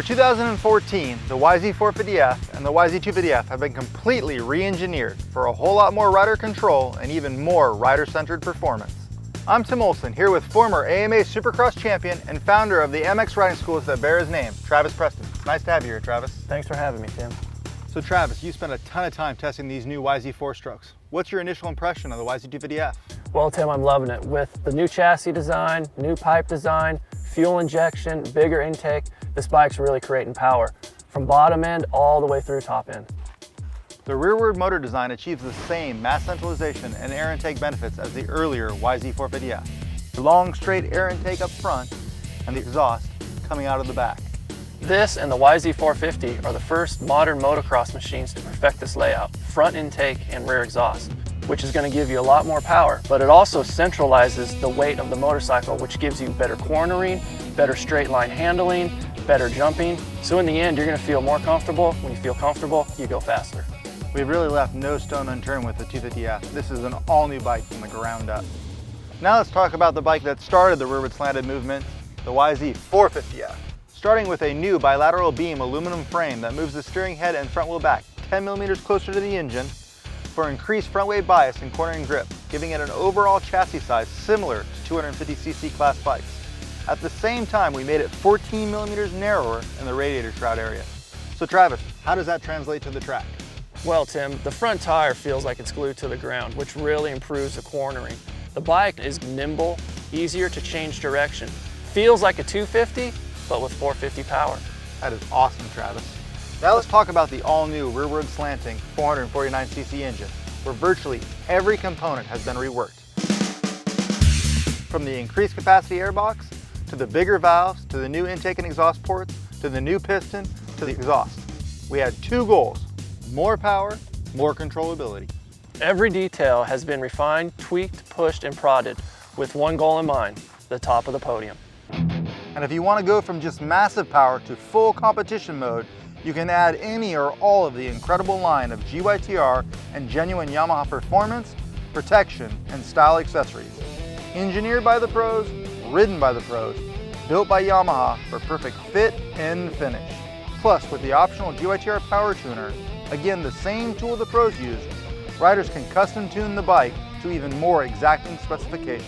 For 2014, the YZ450F and the YZ250F have been completely re-engineered for a whole lot more rider control and even more rider-centered performance. I'm Tim Olson, here with former AMA Supercross champion and founder of the MX riding schools that bear his name, Travis Preston. It's nice to have you here, Travis. Thanks for having me, Tim. So Travis, you spent a ton of time testing these new YZ4 strokes. What's your initial impression of the YZ250F? Well, Tim, I'm loving it. With the new chassis design, new pipe design, fuel injection, bigger intake, this bike's really creating power from bottom end all the way through top end. The rearward motor design achieves the same mass centralization and air intake benefits as the earlier YZ450F. Long straight air intake up front and the exhaust coming out of the back. This and the YZ450 are the first modern motocross machines to perfect this layout, front intake and rear exhaust, which is going to give you a lot more power, but it also centralizes the weight of the motorcycle, which gives you better cornering, better straight line handling, better jumping. So in the end, you're going to feel more comfortable. When you feel comfortable, you go faster. We've really left no stone unturned with the 250F. This is an all-new bike from the ground up. Now let's talk about the bike that started the rearward slanted movement, the YZ450F. Starting with a new bilateral beam aluminum frame that moves the steering head and front wheel back 10 millimeters closer to the engine for increased front weight bias and cornering grip, giving it an overall chassis size similar to 250cc class bikes. At the same time, we made it 14 millimeters narrower in the radiator shroud area. So Travis, how does that translate to the track? Well, Tim, the front tire feels like it's glued to the ground, which really improves the cornering. The bike is nimble, easier to change direction. Feels like a 250, but with 450 power. That is awesome, Travis. Now let's talk about the all-new rearward slanting 449cc engine, where virtually every component has been reworked. From the increased capacity airbox, to the bigger valves, to the new intake and exhaust ports, to the new piston, to the exhaust. We had two goals: more power, more controllability. Every detail has been refined, tweaked, pushed, and prodded with one goal in mind: the top of the podium. And if you want to go from just massive power to full competition mode, you can add any or all of the incredible line of GYTR and genuine Yamaha performance, protection, and style accessories. Engineered by the pros, ridden by the pros, built by Yamaha for perfect fit and finish. Plus, with the optional GYTR power tuner, again the same tool the pros use, riders can custom tune the bike to even more exacting specifications.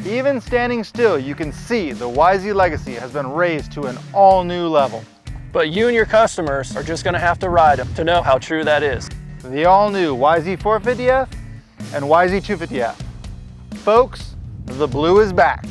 Even standing still, you can see the YZ legacy has been raised to an all-new level. But you and your customers are just going to have to ride them to know how true that is. The all-new YZ450F and YZ250F. Folks, the blue is back.